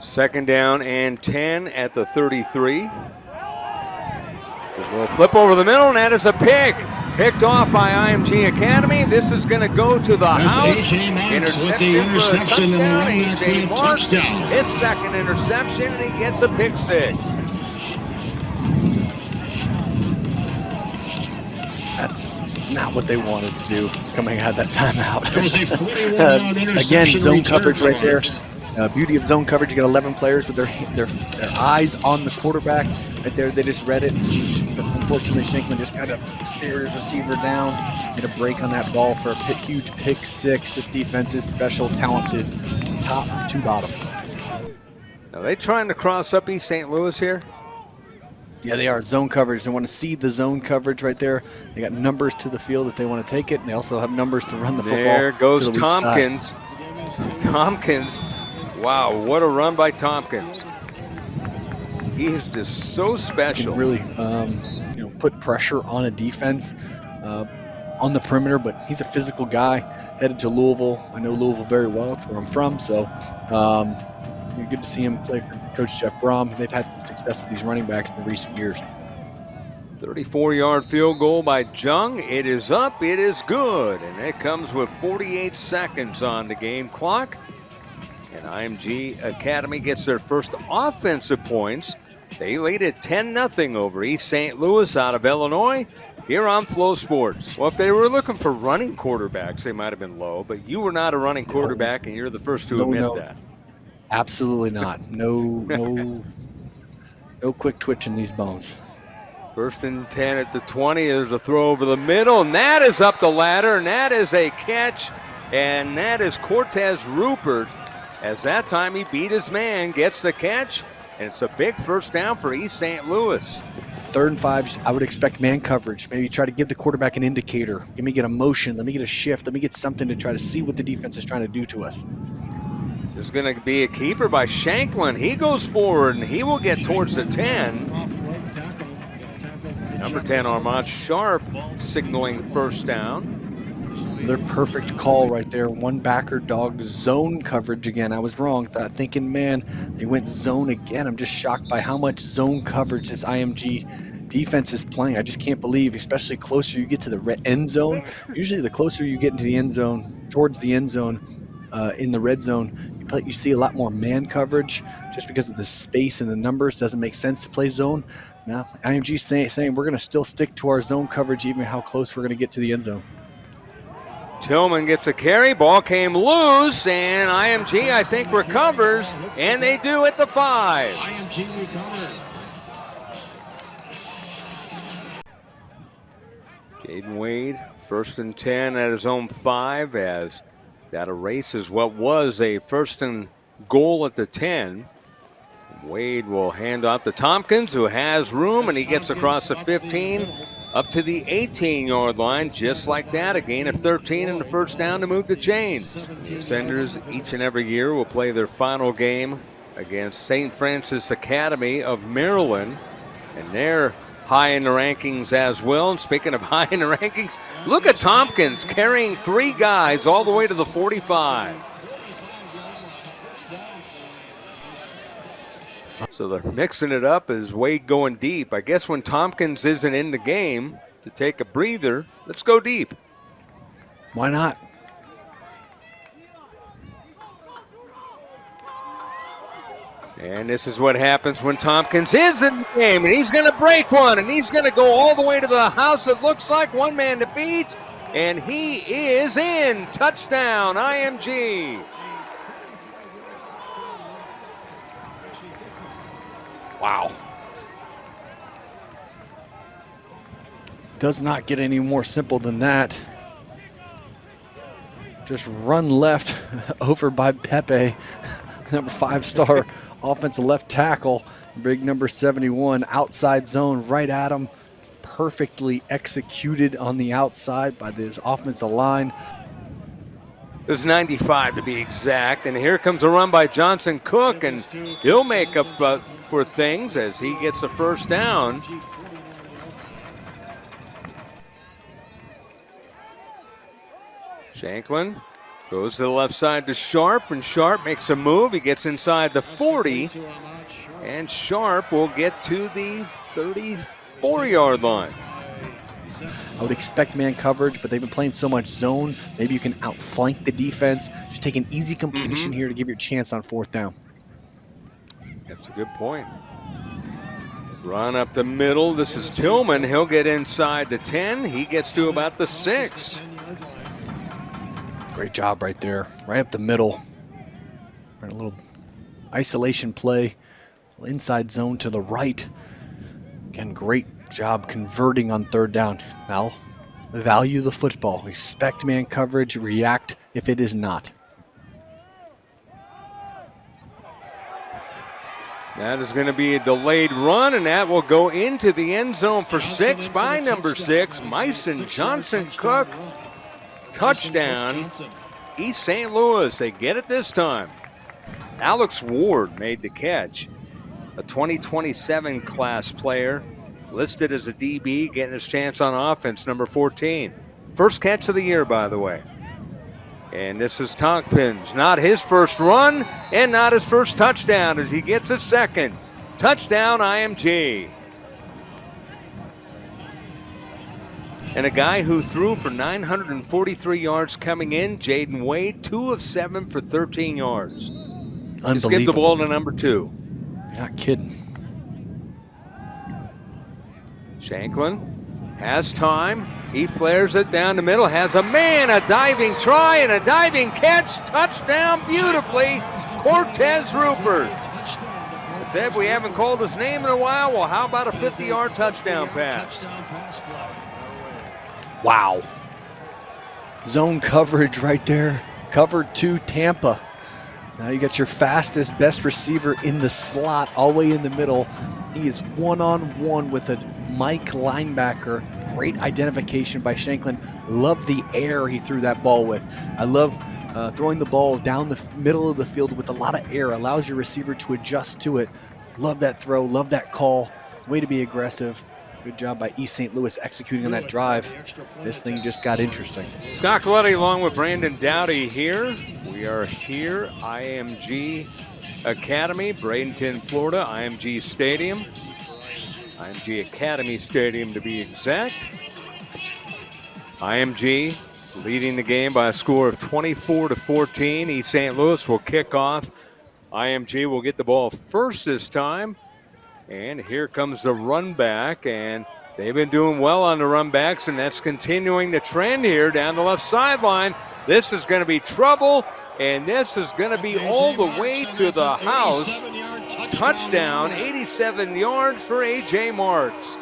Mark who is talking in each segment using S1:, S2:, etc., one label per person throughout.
S1: Second down and 10 at the 33. There's a little flip over the middle, and that is a pick. Picked off by IMG Academy. This is going to go to the house. Interception for a touchdown. AJ Marks, his second interception, and he gets a pick six.
S2: That's not what they wanted to do coming out of that timeout. Again, zone coverage right there. Beauty of zone coverage, you got 11 players with their eyes on the quarterback. Right there, they just read it. Unfortunately, Shanklin just kind of stares receiver down. Made a break on that ball for a huge pick six. This defense is special, talented, top to bottom.
S1: Are they trying to cross up East St. Louis here?
S2: Yeah, they are. Zone coverage. They want to see the zone coverage right there. They got numbers to the field if they want to take it, and they also have numbers to run the football.
S1: There goes Tompkins. Tompkins. Wow, what a run by Tompkins. He is just so special.
S2: Can really put pressure on a defense on the perimeter, but he's a physical guy. Headed to Louisville. I know Louisville very well. It's where I'm from, so good to see him play for Coach Jeff Brom. They've had some success with these running backs in recent years.
S1: 34-yard field goal by Jung. It is up. It is good. And it comes with 48 seconds on the game clock. And IMG Academy gets their first offensive points. They lead it 10-0 over East St. Louis out of Illinois here on FloSports. Well, if they were looking for running quarterbacks, they might have been low, but you were not a running quarterback, and you're the first to admit that.
S2: Absolutely not. No quick twitch in these bones.
S1: First and 10 at the 20. There's a throw over the middle, and that is up the ladder, and that is a catch, and that is Cortez Rupert. As that time he beat his man, gets the catch, and it's a big first down for East St. Louis.
S2: 3rd and 5, I would expect man coverage. Maybe try to give the quarterback an indicator. Let me get a motion. Let me get a shift. Let me get something to try to see what the defense is trying to do to us.
S1: There's going to be a keeper by Shanklin. He goes forward, and he will get towards the 10. Number 10, Armand Sharp, signaling first down.
S2: Their perfect call right there. One backer dog zone coverage again. I was wrong. Thinking, man, they went zone again. I'm just shocked by how much zone coverage this IMG defense is playing. I just can't believe, especially closer you get to the end zone. Usually the closer you get into the end zone, towards the end zone, in the red zone, you see a lot more man coverage just because of the space and the numbers. Doesn't make sense to play zone. Now, IMG saying we're going to still stick to our zone coverage even how close we're going to get to the end zone.
S1: Tillman gets a carry. Ball came loose, and IMG, I think, recovers, and they do at the 5.
S3: IMG recovers.
S1: Jaden Wade, 1st and 10 at his own 5, as that erases what was a 1st and goal at the 10. Wade will hand off to Tompkins, who has room, and he gets across the 15 up to the 18-yard line, just like that. A gain of 13 and the first down to move the chains. The Ascenders each and every year will play their final game against St. Francis Academy of Maryland, and they're high in the rankings as well. And speaking of high in the rankings, look at Tompkins carrying 3 guys all the way to the 45. So they're mixing it up as Wade going deep. I guess when Tompkins isn't in the game to take a breather, let's go deep.
S2: Why not?
S1: And this is what happens when Tompkins is in the game, and he's going to break one, and he's going to go all the way to the house. It looks like one man to beat, and he is in. Touchdown, IMG. Wow.
S2: Does not get any more simple than that. Just run left over by Pepe, number 5-star offensive left tackle, big number 71, outside zone right at him. Perfectly executed on the outside by the offensive line.
S1: It was 95 to be exact, and here comes a run by Johnson Cook, and he'll make up for things as he gets a first down. Shanklin Goes to the left side to Sharp, and Sharp makes a move. He gets inside the 40, and Sharp will get to the 34-yard line.
S2: I would expect man coverage, but they've been playing so much zone. Maybe you can outflank the defense. Just take an easy completion here to give you a chance on 4th down.
S1: That's a good point. Run up the middle. This is Tillman. He'll get inside the 10. He gets to about the 6.
S2: Great job right there. Right up the middle. Right, a little isolation play. Inside zone to the right. Again, great job converting on 3rd down. Now, value the football. Expect man coverage. React if it is not.
S1: That is going to be a delayed run, and that will go into the end zone for 6 by number 6, Myson Johnson-Cook. Touchdown, East St. Louis. They get it this time. Alex Ward made the catch. A 2027 class player, listed as a DB, getting his chance on offense, number 14. First catch of the year, by the way. And this is Tonkpins. Not his first run and not his first touchdown as he gets a second. Touchdown, IMG. And a guy who threw for 943 yards coming in, Jaden Wade, 2 of 7 for 13 yards. Just give the ball to number 2.
S2: You're not kidding.
S1: Shanklin has time. He flares it down the middle, has a man, a diving try, and a diving catch. Touchdown beautifully, Cortez Rupert. I said we haven't called his name in a while. Well, how about a 50-yard touchdown pass?
S2: Wow. Zone coverage right there. Covered 2 Tampa. Now you got your fastest, best receiver in the slot, all the way in the middle. He is one-on-one with a Mike linebacker. Great identification by Shanklin. Love the air he threw that ball with. I love throwing the ball down the middle of the field with a lot of air. Allows your receiver to adjust to it. Love that throw. Love that call. Way to be aggressive. Good job by East St. Louis executing on that drive. This thing just got interesting.
S1: Scott Coletti along with Brandon Doughty here. We are here, IMG Academy, Bradenton, Florida, IMG Stadium. IMG Academy Stadium to be exact. IMG leading the game by a score of 24-14. East St. Louis will kick off. IMG will get the ball first this time. And here comes the run back, and they've been doing well on the run backs, and that's continuing the trend here down the left sideline. This is going to be trouble, and this is going to be all the way to the house. Touchdown, 87 yards for A.J. Marks.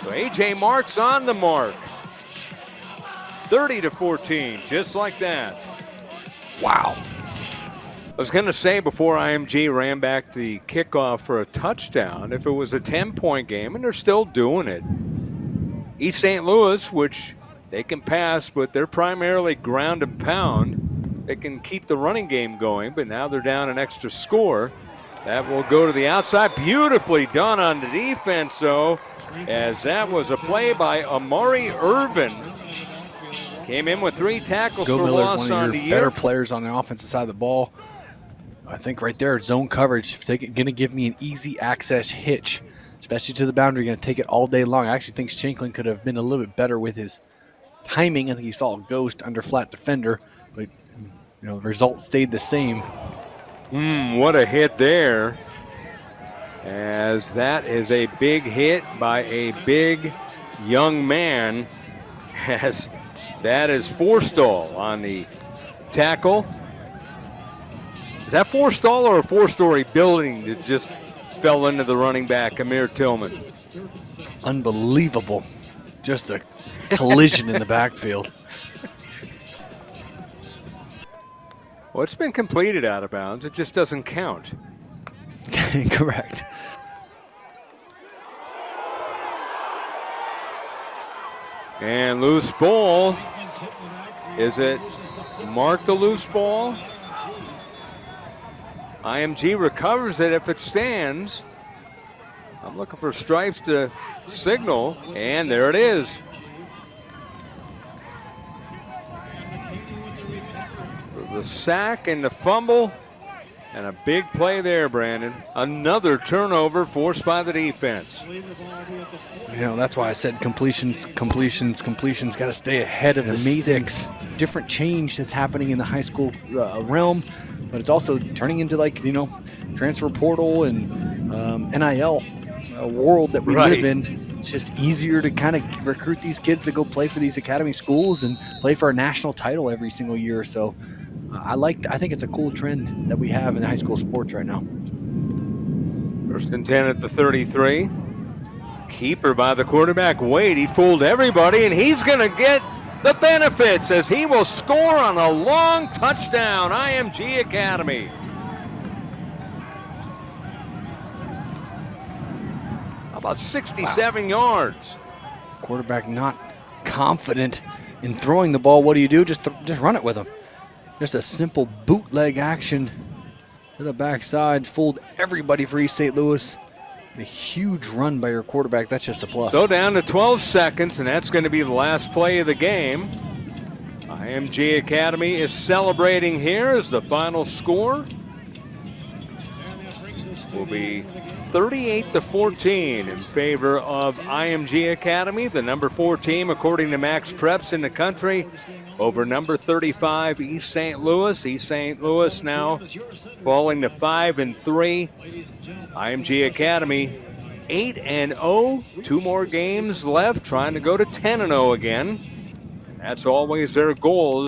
S1: So A.J. Marks on the mark. 30-14, just like that.
S2: Wow.
S1: I was going to say before IMG ran back the kickoff for a touchdown, if it was a 10-point game, and they're still doing it. East St. Louis, which they can pass, but they're primarily ground and pound. They can keep the running game going, but now they're down an extra score. That will go to the outside. Beautifully done on the defense, though, as that was a play by Amari Irvin. Came in with 3 tackles for loss on the year.
S2: Better players on the offensive side of the ball. I think right there, zone coverage, going to give me an easy access hitch, especially to the boundary. Going to take it all day long. I actually think Shanklin could have been a little bit better with his timing. I think he saw a ghost under flat defender, but the result stayed the same.
S1: What a hit there, as that is a big hit by a big young man, as that is Forstall on the tackle. Is that Forstall or a 4-story building that just fell into the running back, Amir Tillman?
S2: Unbelievable. Just a collision in the backfield.
S1: Well, it's been completed out of bounds. It just doesn't count.
S2: Correct.
S1: And loose ball. Is it marked a loose ball? IMG recovers it if it stands. I'm looking for stripes to signal, and there it is. the sack and the fumble. And a big play there, Brandon. Another turnover forced by the defense.
S2: You know, that's why I said completions. Got to stay ahead of the sticks. Different change that's happening in the high school realm, but it's also turning into, like, you know, transfer portal and NIL world that we live in. It's just easier to kind of recruit these kids to go play for these academy schools and play for a national title every single year or so. I think it's a cool trend that we have in high school sports right now.
S1: 1st and 10 at the 33. Keeper by the quarterback, Wade. He fooled everybody, and he's going to get the benefits as he will score on a long touchdown. IMG Academy. How about 67 yards?
S2: Quarterback not confident in throwing the ball. What do? Just run it with him. Just a simple bootleg action to the backside. Fooled everybody for East St. Louis. A huge run by your quarterback. That's just a plus.
S1: So down to 12 seconds, and that's going to be the last play of the game. IMG Academy is celebrating here as the final score will be 38-14 in favor of IMG Academy, the number 4 team according to Max Preps in the country, over number 35 East St. Louis. East St. Louis now falling to 5-3. IMG Academy 8-0, 2 more games left, trying to go to 10-0 again. That's always their goal.